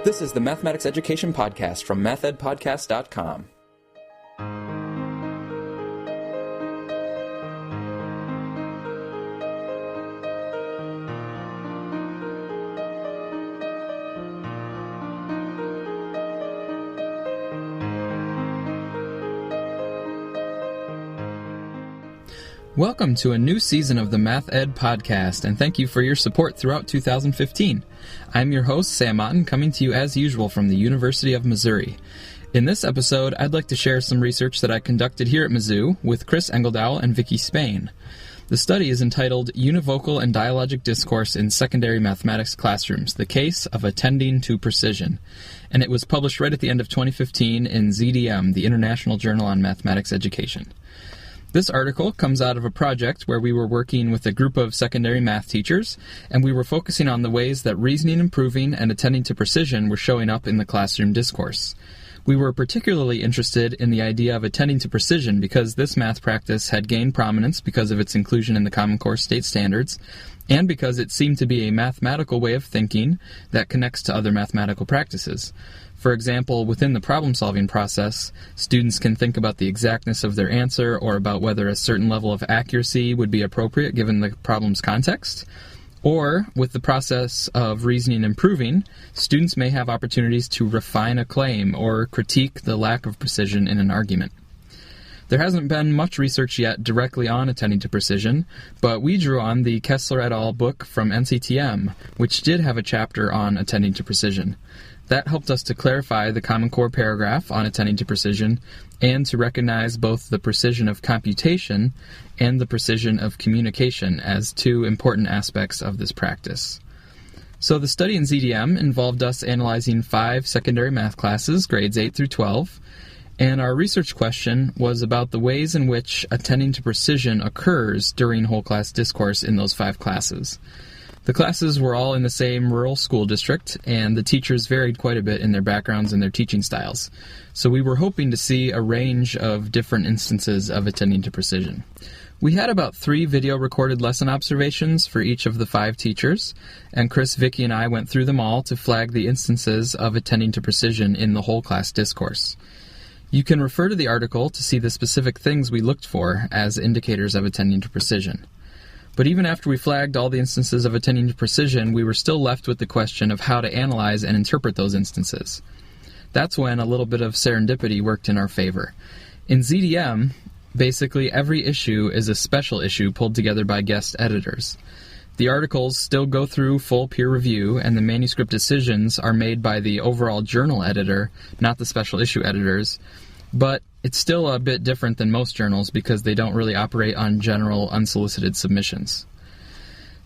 This is the Mathematics Education Podcast from mathedpodcast.com. Welcome to a new season of the Math Ed Podcast, and thank you for your support throughout 2015. I'm your host, Sam Otten, coming to you as usual from the University of Missouri. In this episode, I'd like to share some research that I conducted here at Mizzou with Chris Engeldow and Vicky Spain. The study is entitled Univocal and Dialogic Discourse in Secondary Mathematics Classrooms, the Case of Attending to Precision, and it was published right at the end of 2015 in ZDM, the International Journal on Mathematics Education. This article comes out of a project where we were working with a group of secondary math teachers, and we were focusing on the ways that reasoning improving and attending to precision were showing up in the classroom discourse. We were particularly interested in the idea of attending to precision because this math practice had gained prominence because of its inclusion in the Common Core state standards, and because it seemed to be a mathematical way of thinking that connects to other mathematical practices. For example, within the problem-solving process, students can think about the exactness of their answer or about whether a certain level of accuracy would be appropriate given the problem's context. Or, with the process of reasoning improving, students may have opportunities to refine a claim or critique the lack of precision in an argument. There hasn't been much research yet directly on attending to precision, but we drew on the Kessler et al. Book from NCTM, which did have a chapter on attending to precision. That helped us to clarify the Common Core paragraph on attending to precision and to recognize both the precision of computation and the precision of communication as two important aspects of this practice. So the study in ZDM involved us analyzing 5 secondary math classes, grades 8 through 12, and our research question was about the ways in which attending to precision occurs during whole class discourse in those 5 classes. The classes were all in the same rural school district, and the teachers varied quite a bit in their backgrounds and their teaching styles. So we were hoping to see a range of different instances of attending to precision. We had about 3 video-recorded lesson observations for each of the 5 teachers, and Chris, Vicky, and I went through them all to flag the instances of attending to precision in the whole class discourse. You can refer to the article to see the specific things we looked for as indicators of attending to precision. But even after we flagged all the instances of attending to precision, we were still left with the question of how to analyze and interpret those instances. That's when a little bit of serendipity worked in our favor. In ZDM, basically every issue is a special issue pulled together by guest editors. The articles still go through full peer review, and the manuscript decisions are made by the overall journal editor, not the special issue editors, but it's still a bit different than most journals because they don't really operate on general unsolicited submissions.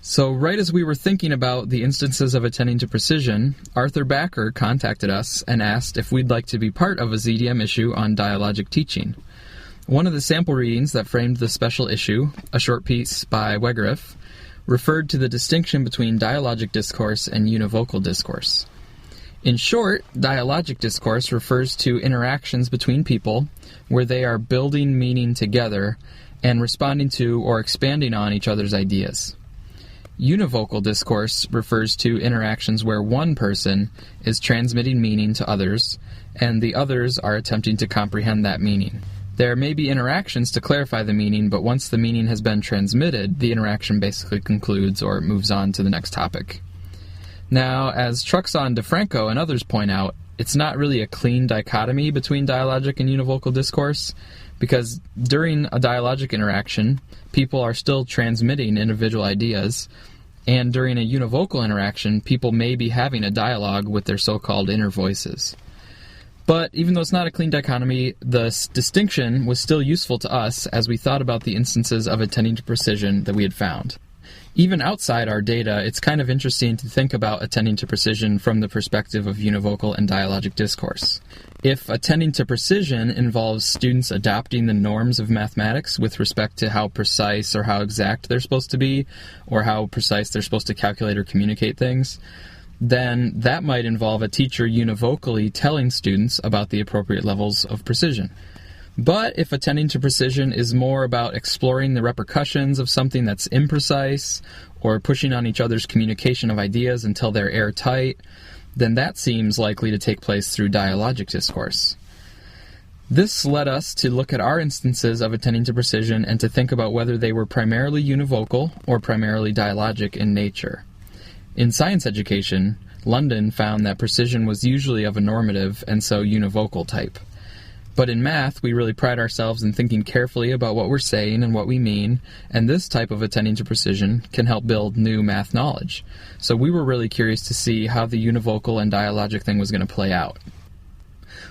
So right as we were thinking about the instances of attending to precision, Arthur Backer contacted us and asked if we'd like to be part of a ZDM issue on dialogic teaching. One of the sample readings that framed the special issue, a short piece by Wegerif, referred to the distinction between dialogic discourse and univocal discourse. In short, dialogic discourse refers to interactions between people where they are building meaning together and responding to or expanding on each other's ideas. Univocal discourse refers to interactions where one person is transmitting meaning to others and the others are attempting to comprehend that meaning. There may be interactions to clarify the meaning, but once the meaning has been transmitted, the interaction basically concludes or moves on to the next topic. Now, as Truxon, DeFranco, and others point out, it's not really a clean dichotomy between dialogic and univocal discourse, because during a dialogic interaction, people are still transmitting individual ideas, and during a univocal interaction, people may be having a dialogue with their so-called inner voices. But even though it's not a clean dichotomy, the distinction was still useful to us as we thought about the instances of attending to precision that we had found. Even outside our data, it's kind of interesting to think about attending to precision from the perspective of univocal and dialogic discourse. If attending to precision involves students adopting the norms of mathematics with respect to how precise or how exact they're supposed to be, or how precise they're supposed to calculate or communicate things, then that might involve a teacher univocally telling students about the appropriate levels of precision. But if attending to precision is more about exploring the repercussions of something that's imprecise, or pushing on each other's communication of ideas until they're airtight, then that seems likely to take place through dialogic discourse. This led us to look at our instances of attending to precision and to think about whether they were primarily univocal or primarily dialogic in nature. In science education, London found that precision was usually of a normative and so univocal type. But in math, we really pride ourselves in thinking carefully about what we're saying and what we mean, and this type of attending to precision can help build new math knowledge. So we were really curious to see how the univocal and dialogic thing was going to play out.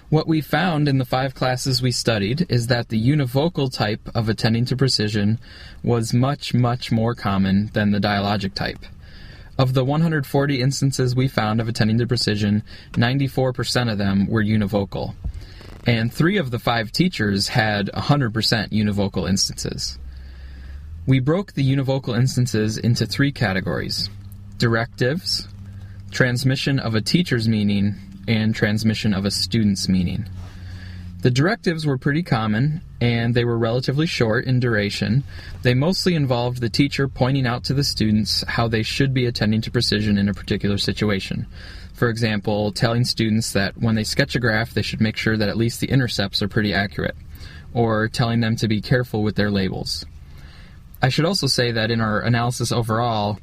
What we found in the 5 classes we studied is that the univocal type of attending to precision was much, much more common than the dialogic type. Of the 140 instances we found of attending to precision, 94% of them were univocal. And 3 of the 5 teachers had 100% univocal instances. We broke the univocal instances into 3 categories: directives, transmission of a teacher's meaning, and transmission of a student's meaning. The directives were pretty common, and they were relatively short in duration. They mostly involved the teacher pointing out to the students how they should be attending to precision in a particular situation. For example, telling students that when they sketch a graph, they should make sure that at least the intercepts are pretty accurate, or telling them to be careful with their labels. I should also say that in our analysis overall,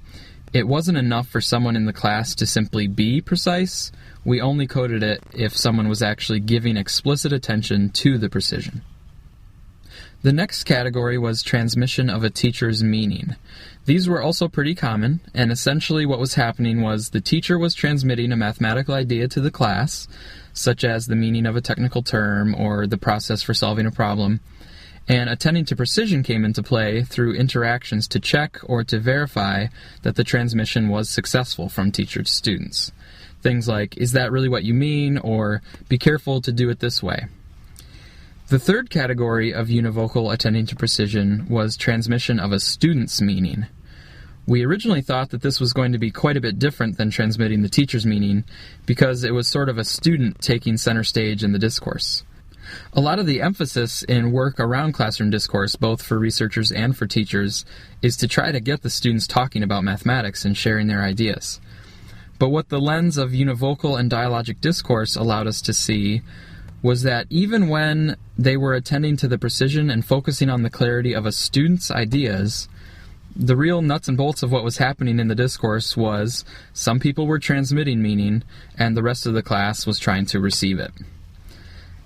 it wasn't enough for someone in the class to simply be precise. We only coded it if someone was actually giving explicit attention to the precision. The next category was transmission of a teacher's meaning. These were also pretty common, and essentially what was happening was the teacher was transmitting a mathematical idea to the class, such as the meaning of a technical term or the process for solving a problem, and attending to precision came into play through interactions to check or to verify that the transmission was successful from teacher to students. Things like, is that really what you mean? Or, be careful to do it this way. The third category of univocal attending to precision was transmission of a student's meaning. We originally thought that this was going to be quite a bit different than transmitting the teacher's meaning because it was sort of a student taking center stage in the discourse. A lot of the emphasis in work around classroom discourse, both for researchers and for teachers, is to try to get the students talking about mathematics and sharing their ideas. But what the lens of univocal and dialogic discourse allowed us to see was that even when they were attending to the precision and focusing on the clarity of a student's ideas, the real nuts and bolts of what was happening in the discourse was some people were transmitting meaning and the rest of the class was trying to receive it.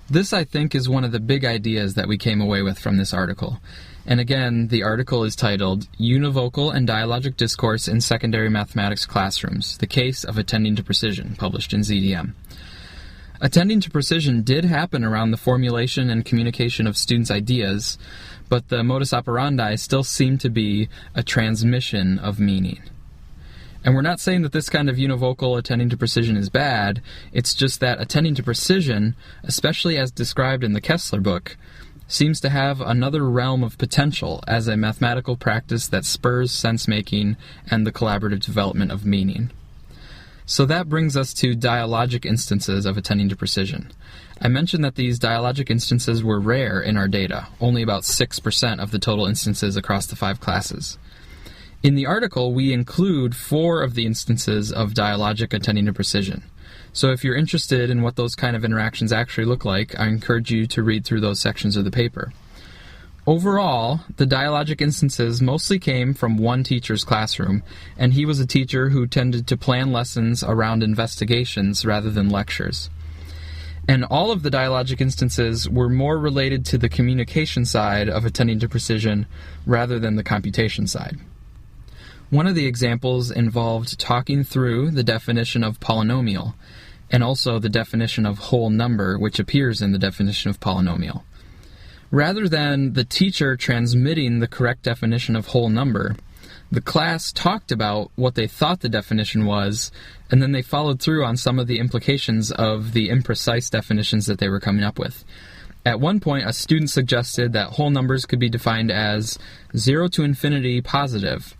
This, I think, is one of the big ideas that we came away with from this article. And again, the article is titled Univocal and Dialogic Discourse in Secondary Mathematics Classrooms, The Case of Attending to Precision, published in ZDM. Attending to precision did happen around the formulation and communication of students' ideas, but the modus operandi still seemed to be a transmission of meaning. And we're not saying that this kind of univocal attending to precision is bad, it's just that attending to precision, especially as described in the Kessler book, seems to have another realm of potential as a mathematical practice that spurs sense-making and the collaborative development of meaning. So that brings us to dialogic instances of attending to precision. I mentioned that these dialogic instances were rare in our data, only about 6% of the total instances across the 5 classes. In the article, we include 4 of the instances of dialogic attending to precision. So if you're interested in what those kind of interactions actually look like, I encourage you to read through those sections of the paper. Overall, the dialogic instances mostly came from one teacher's classroom, and he was a teacher who tended to plan lessons around investigations rather than lectures. And all of the dialogic instances were more related to the communication side of attending to precision rather than the computation side. One of the examples involved talking through the definition of polynomial, and also the definition of whole number, which appears in the definition of polynomial. Rather than the teacher transmitting the correct definition of whole number, the class talked about what they thought the definition was, and then they followed through on some of the implications of the imprecise definitions that they were coming up with. At one point, a student suggested that whole numbers could be defined as 0 to infinity positive,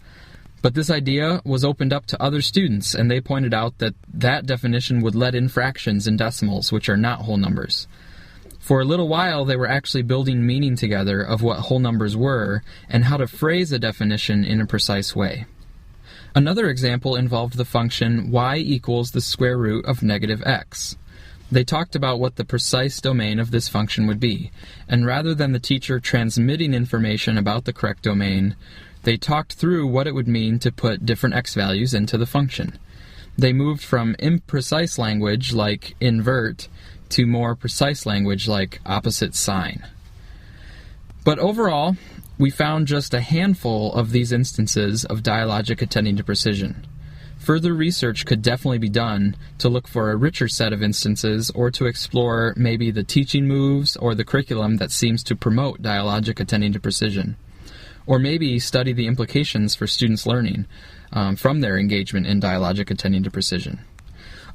but this idea was opened up to other students, and they pointed out that that definition would let in fractions and decimals, which are not whole numbers. For a little while, they were actually building meaning together of what whole numbers were and how to phrase a definition in a precise way. Another example involved the function y equals the square root of negative x. They talked about what the precise domain of this function would be, and rather than the teacher transmitting information about the correct domain, they talked through what it would mean to put different x values into the function. They moved from imprecise language like invert to more precise language like opposite sign. But overall, we found just a handful of these instances of dialogic attending to precision. Further research could definitely be done to look for a richer set of instances or to explore maybe the teaching moves or the curriculum that seems to promote dialogic attending to precision. Or maybe study the implications for students' learning from their engagement in dialogic attending to precision.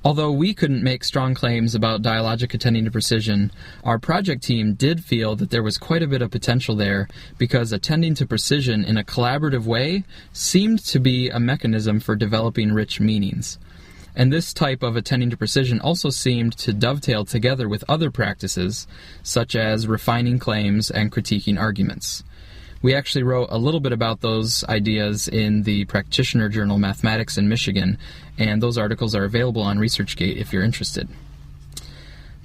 Although we couldn't make strong claims about dialogic attending to precision, our project team did feel that there was quite a bit of potential there because attending to precision in a collaborative way seemed to be a mechanism for developing rich meanings. And this type of attending to precision also seemed to dovetail together with other practices, such as refining claims and critiquing arguments. We actually wrote a little bit about those ideas in the Practitioner Journal Mathematics in Michigan, and those articles are available on ResearchGate if you're interested.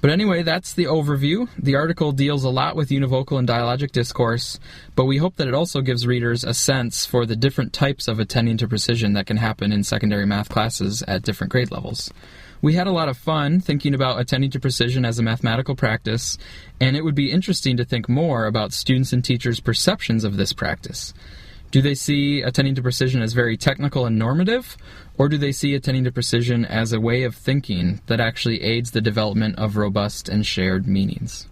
But anyway, that's the overview. The article deals a lot with univocal and dialogic discourse, but we hope that it also gives readers a sense for the different types of attending to precision that can happen in secondary math classes at different grade levels. We had a lot of fun thinking about attending to precision as a mathematical practice, and it would be interesting to think more about students and teachers' perceptions of this practice. Do they see attending to precision as very technical and normative, or do they see attending to precision as a way of thinking that actually aids the development of robust and shared meanings?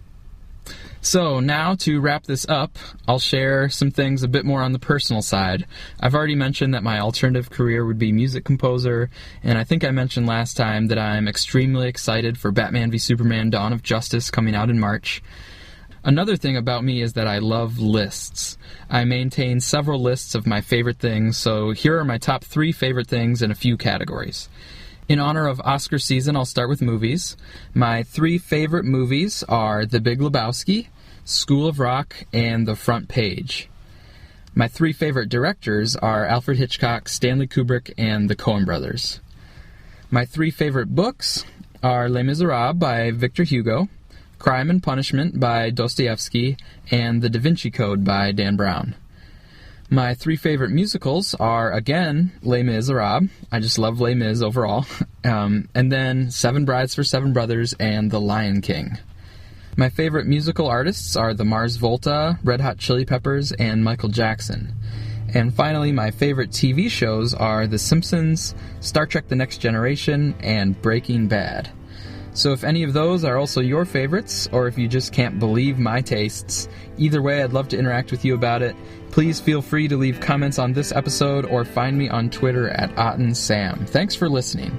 So now, to wrap this up, I'll share some things a bit more on the personal side. I've already mentioned that my alternative career would be music composer, and I think I mentioned last time that I'm extremely excited for Batman v Superman: Dawn of Justice coming out in March. Another thing about me is that I love lists. I maintain several lists of my favorite things, so here are my top 3 favorite things in a few categories. In honor of Oscar season, I'll start with movies. My 3 favorite movies are The Big Lebowski, School of Rock, and The Front Page. My 3 favorite directors are Alfred Hitchcock, Stanley Kubrick, and the Coen brothers. My 3 favorite books are Les Miserables by Victor Hugo, Crime and Punishment by Dostoevsky, and The Da Vinci Code by Dan Brown. My 3 favorite musicals are, again, Les Miserables. I just love Les Mis overall. And then Seven Brides for Seven Brothers and The Lion King. My favorite musical artists are the Mars Volta, Red Hot Chili Peppers, and Michael Jackson. And finally, my favorite TV shows are The Simpsons, Star Trek The Next Generation, and Breaking Bad. So if any of those are also your favorites, or if you just can't believe my tastes, either way I'd love to interact with you about it. Please feel free to leave comments on this episode or find me on Twitter at OttenSam. Thanks for listening.